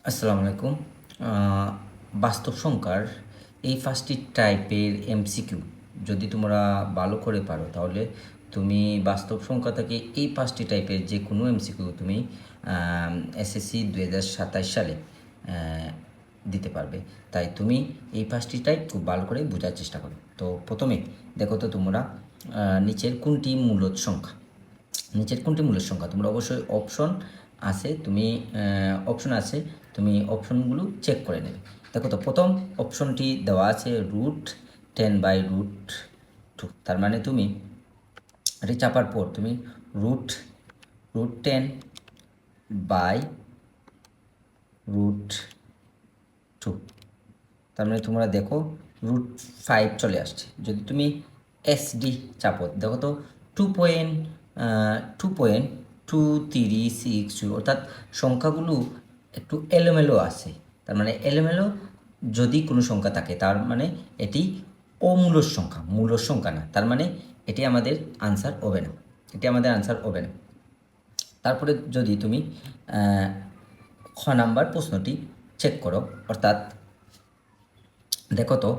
আসসালামু আলাইকুম। বাস্তব সংখ্যার এই 5টি টাইপের এমসিকিউ যদি তোমরা ভালো করে পারো তাহলে তুমি বাস্তব সংখ্যা থেকে এই 5টি টাইপের যে কোনো এমসিকিউ তুমি এসএসসি 2027 সালে দিতে পারবে। তাই তুমি এই 5টি টাইপ খুব ভালো করে বোঝার চেষ্টা করো। তো প্রথমে দেখো তো তোমরা নিচের কোনটি মূলদ সংখ্যা। নিচের কোনটি মূলের সংখ্যা তোমরা অবশ্যই অপশন আছে, তুমি অপশনগুলো চেক করে নেবে। দেখো তো প্রথম অপশনটি দেওয়া আছে √10/√2, তার মানে তুমি এটি চাপার পর তুমি রুট রুট 10/√2, তার মানে তোমরা দেখো √5 চলে আসছে। যদি তুমি এসডি চাপো দেখো তো 2.2.2360, অর্থাৎ সংখ্যাগুলো একটু এলোমেলো আছে। তার মানে এলোমেলো যদি কোনো সংখ্যা থাকে তার মানে এটি অমূলদ সংখ্যা, মূলদ সংখ্যা না। তার মানে এটি আমাদের আনসার হবে না, তারপরে যদি তুমি খ নাম্বার প্রশ্নটি চেক করো, অর্থাৎ দেখো তো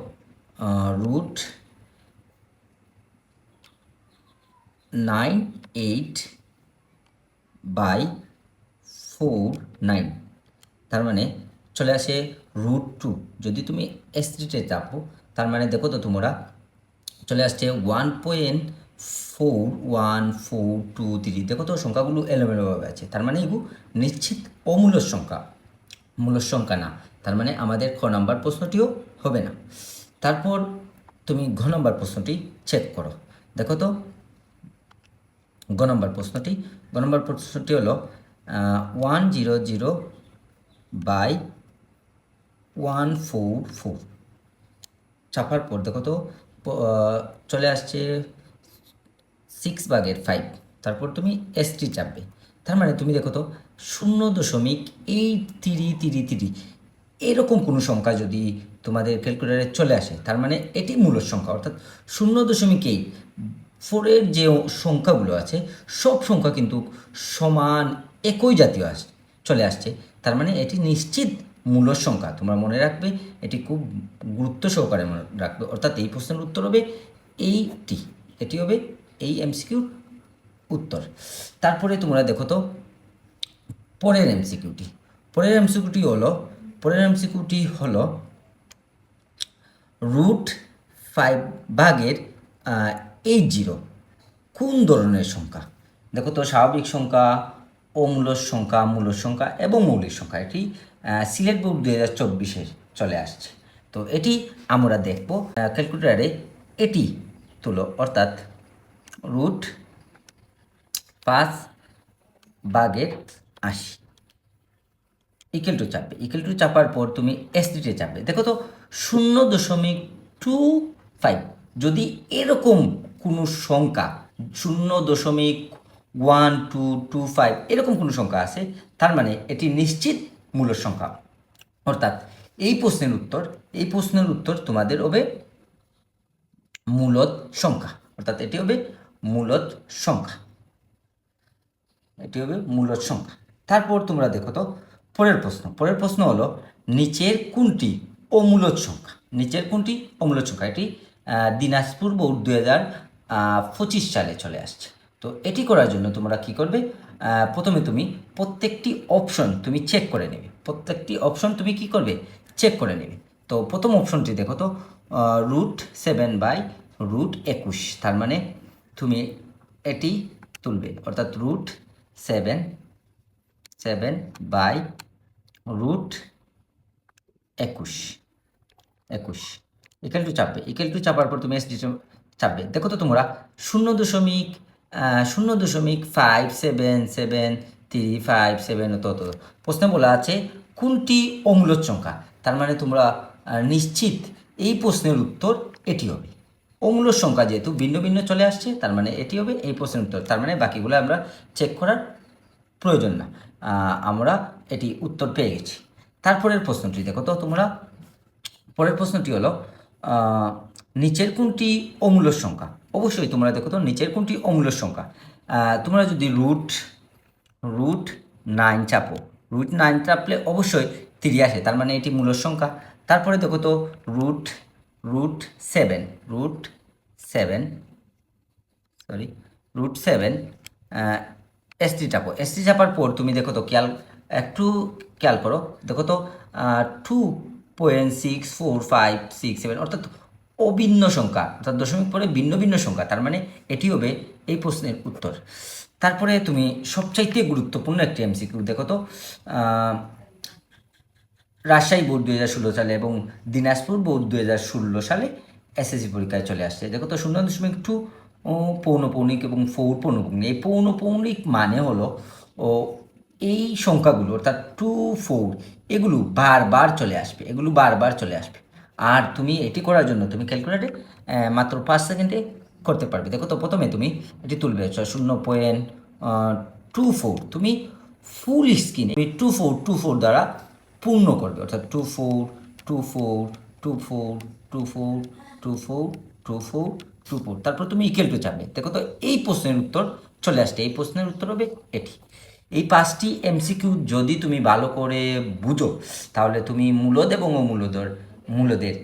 √98/49, তার মানে চলে আসে √2। যদি তুমি এসটিতে চাপো তার মানে দেখো তো তোমরা চলে আসছে 1.41423। দেখো তো সংখ্যাগুলো এলোমেলোভাবে আছে, তার মানে এগুলো নিশ্চিত অমূলদ সংখ্যা, মূলদ সংখ্যা না। তার মানে আমাদের খ নাম্বার প্রশ্নটিও হবে না। তারপর তুমি ঘ নম্বর প্রশ্নটি চেক করো। দেখো তো ঘ নম্বর প্রশ্নটি হলো 100/144। চাপার পর দেখো তো চলে আসছে 6/5, তারপর তুমি এসটি চাপবে। তার মানে তুমি দেখো তো 0.8333 এরকম কোনো সংখ্যা যদি তোমাদের ক্যালকুলেটারে চলে আসে তার মানে এটি মূলদ সংখ্যা, অর্থাৎ 0.84-এর যে সংখ্যাগুলো আছে সব সংখ্যা কিন্তু সমান একই জাতীয় চলে আসছে। তার মানে এটি নিশ্চিত মূলদ সংখ্যা। তোমরা মনে রাখবে, এটি খুব গুরুত্ব সহকারে মনে রাখবে। অর্থাৎ এই প্রশ্নের উত্তর হবে এটি হবে এই এমসিকিউর উত্তর। তারপরে তোমরা দেখো তো পরের এমসিকিউটি হলো √5/80 কোন ধরনের সংখ্যা। দেখো তো স্বাভাবিক সংখ্যা, অমূলদ সংখ্যা, মূলদ সংখ্যা এবং মৌলিক সংখ্যা। এটি সিলেট বোর্ড 2024-এ চলে আসছে। তো এটি আমরা দেখব ক্যালকুলেটারে এটি তুলো, অর্থাৎ √5/80 ইকুয়াল টু চাপার পর তুমি এসডিতে চাপবে। দেখো তো 0.25, যদি এরকম কোনো সংখ্যা 0.1225 এরকম কোনো সংখ্যা আছে তার মানে এটি নিশ্চিত মূলদ সংখ্যা। অর্থাৎ এই প্রশ্নের উত্তর তোমাদের হবে মূলদ সংখ্যা, অর্থাৎ এটি হবে মূলদ সংখ্যা। তারপর তোমরা দেখো তো পরের প্রশ্ন হলো নিচের কোনটি অমূলদ সংখ্যা। এটি দিনাজপুর বোর্ড 2025 সালে চলে আসছে। তো এটি করার জন্য তোমরা কি করবে, প্রথমে তুমি প্রত্যেকটি অপশন তুমি চেক করে নেবে। তো প্রথম অপশনটি দেখো তো √7/√21, তার মানে তুমি এটি তুলবে, অর্থাৎ √7/√21 ইকুয়াল টু চাপার পর তুমি এসডি চাপবে। দেখো তো তোমরা 0.0.577357 অত প্রশ্নে বলা আছে কোনটি অমূলদ সংখ্যা। তার মানে তোমরা নিশ্চিত এই প্রশ্নের উত্তর এটি হবে। অমূলদ সংখ্যা যেহেতু ভিন্ন ভিন্ন চলে আসছে তার মানে এটি হবে এই প্রশ্নের উত্তর। তার মানে বাকিগুলো আমরা চেক করার প্রয়োজন না, আমরা এটি উত্তর পেয়ে গেছি। তারপরের প্রশ্নটি দেখো তো তোমরা, পরের প্রশ্নটি হলো নিচের কোনটি অমূলদ সংখ্যা। অবশ্যই তোমরা দেখো তো নিচের কোনটি অমূলদ সংখ্যা। তোমরা যদি √9 চাপো, √9 চাপলে অবশ্যই 3 আসে, তার মানে এটি মূলদ সংখ্যা। তারপরে দেখো তো root root seven root seven sorry root seven ST চাপার পর তুমি দেখো তো একটু খেয়াল করো, দেখো তো 2.6457 অর্থাৎ অভিন্ন সংখ্যা, অর্থাৎ দশমিক পরে ভিন্ন ভিন্ন সংখ্যা, তার মানে এটি হবে এই প্রশ্নের উত্তর। তারপরে তুমি সবচাইতে গুরুত্বপূর্ণ একটি এমসিকিউ দেখো তো, রাজশাহী বোর্ড 2016 সালে এবং দিনাজপুর বোর্ড 2016 সালে এসএসসি পরীক্ষায় চলে আসছে। দেখো তো 0.2 পৌনপৌনিক এবং 4 পৌনপৌনিক, এই পৌনপৌনিক মানে হলো এই সংখ্যাগুলো অর্থাৎ 2 4 এগুলো বারবার চলে আসবে। আর তুমি এটি করার জন্য তুমি ক্যালকুলেটে মাত্র 5 সেকেন্ডে করতে পারবে। দেখো তো প্রথমে তুমি এটি তুলবে 0.24, তুমি ফুল স্ক্রিনে 2424 দ্বারা পূর্ণ করবে, অর্থাৎ 242424242424, তারপর তুমি ইকুয়াল টু চাপবে। দেখো তো এই প্রশ্নের উত্তর চলে আসছে, এই প্রশ্নের উত্তর হবে এটি। এই 5টি এমসিকিউ যদি তুমি ভালো করে বুঝো, তাহলে তুমি মূলদ এবং মূলদের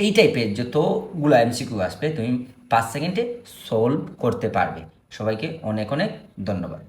এই টাইপের যতগুলো এমসিকিউ আসবে তুমি 5 সেকেন্ডে সলভ করতে পারবে। সবাইকে অনেক অনেক ধন্যবাদ।